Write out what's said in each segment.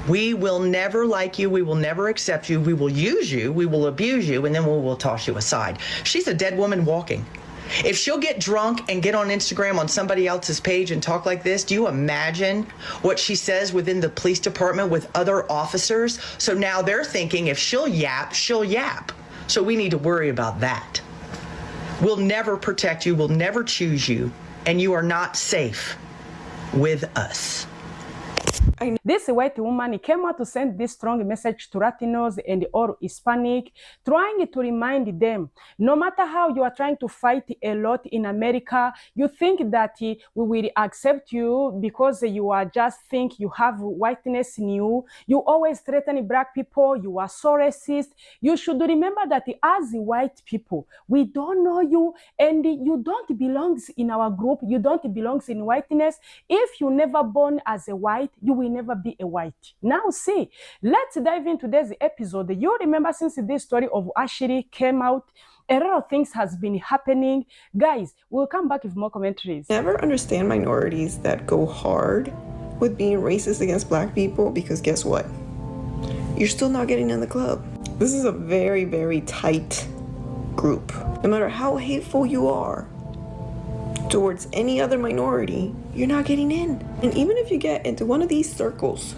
We will never like you. We will never accept you. We will use you. We will abuse you. And then we will toss you aside. She's a dead woman walking. If she'll get drunk and get on Instagram on somebody else's page and talk like this, do you imagine what she says within the police department with other officers? So now they're thinking if she'll yap, she'll yap. So we need to worry about that. We'll never protect you. We'll never choose you. And you are not safe with us. This white woman came out to send this strong message to Latinos and all Hispanic, trying to remind them, no matter how you are trying to fight a lot in America, you think that we will accept you because you are just think you have whiteness in you. You always threaten black people. You are so racist. You should remember that as white people, we don't know you and you don't belong in our group. You don't belong in whiteness. If you never born as a white, you will never be a white. Now see, let's dive into today's episode. You remember since this story of Ashley came out, a lot of things has been happening. Guys, we'll come back with more commentaries. Never understand minorities that go hard with being racist against black people, because guess what? You're still not getting in the club. This is a very, very tight group. No matter how hateful you are towards any other minority, you're not getting in. And even if you get into one of these circles,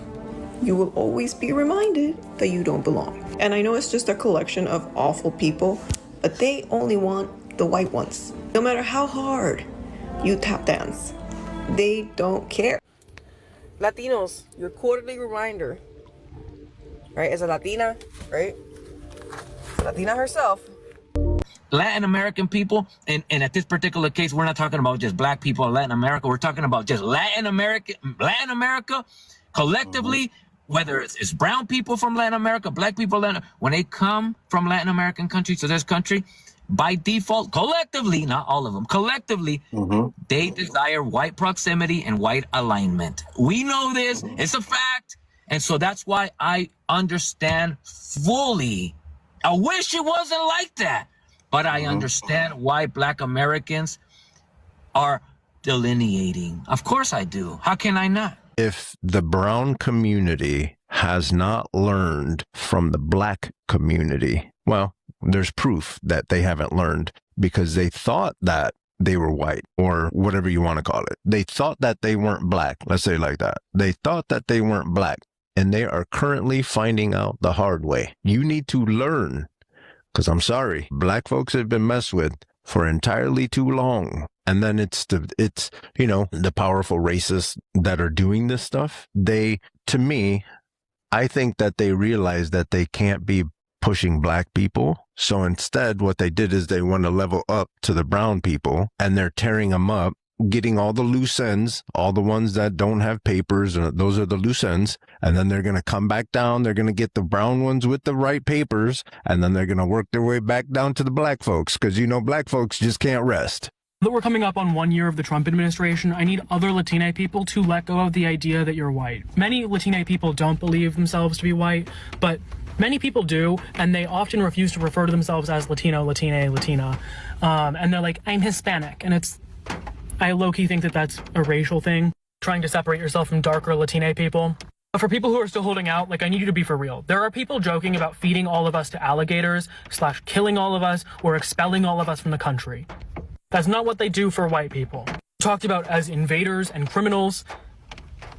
you will always be reminded that you don't belong. And I know it's just a collection of awful people, but they only want the white ones. No matter how hard you tap dance, they don't care. Latinos, your quarterly reminder, right? As a Latina, right? Latina herself. Latin American people, and at this particular case, we're not talking about just black people in Latin America. We're talking about just Latin America collectively, whether it's brown people from Latin America, black people, when they come from Latin American countries to this country, by default, collectively, not all of them, collectively, they desire white proximity and white alignment. We know this, it's a fact. And so that's why I understand fully. I wish it wasn't like that. But I understand why black Americans are delineating. Of course I do. How can I not? If the brown community has not learned from the black community, well, there's proof that they haven't learned, because they thought that they were white, or whatever you want to call it. They thought that they weren't black. Let's say it like that. They thought that they weren't black, and they are currently finding out the hard way. You need to learn. Because I'm sorry, black folks have been messed with for entirely too long. And then it's the powerful racists that are doing this stuff. To me, I think that they realize that they can't be pushing black people. So instead, what they did is they want to level up to the brown people, and they're tearing them up, getting all the loose ends, all the ones that don't have papers, and those are the loose ends. And then they're going to come back down. They're going to get the brown ones with the right papers. And then they're going to work their way back down to the black folks, because, black folks just can't rest. That we're coming up on 1 year of the Trump administration, I need other Latina people to let go of the idea that you're white. Many Latina people don't believe themselves to be white, but many people do, and they often refuse to refer to themselves as Latino, Latina. And they're like, I'm Hispanic. And I low-key think that that's a racial thing, trying to separate yourself from darker Latina people. But for people who are still holding out, I need you to be for real. There are people joking about feeding all of us to alligators, / killing all of us, or expelling all of us from the country. That's not what they do for white people. Talked about as invaders and criminals,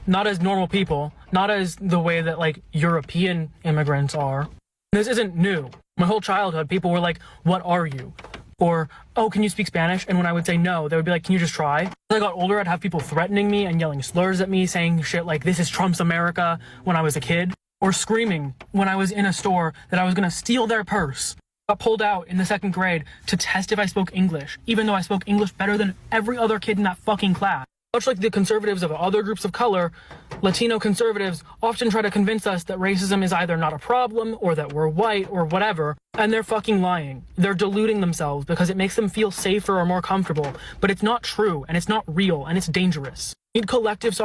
not as normal people, not as the way that European immigrants are. This isn't new. My whole childhood, people were like, what are you? Or, oh, can you speak Spanish? And when I would say no, they would be like, can you just try? As I got older, I'd have people threatening me and yelling slurs at me, saying shit like, this is Trump's America, when I was a kid. Or screaming when I was in a store that I was gonna steal their purse. Got pulled out in the 2nd grade to test if I spoke English, even though I spoke English better than every other kid in that fucking class. Much like the conservatives of other groups of color, Latino conservatives often try to convince us that racism is either not a problem or that we're white or whatever, and they're fucking lying. They're deluding themselves because it makes them feel safer or more comfortable, but it's not true, and it's not real, and it's dangerous. We need collective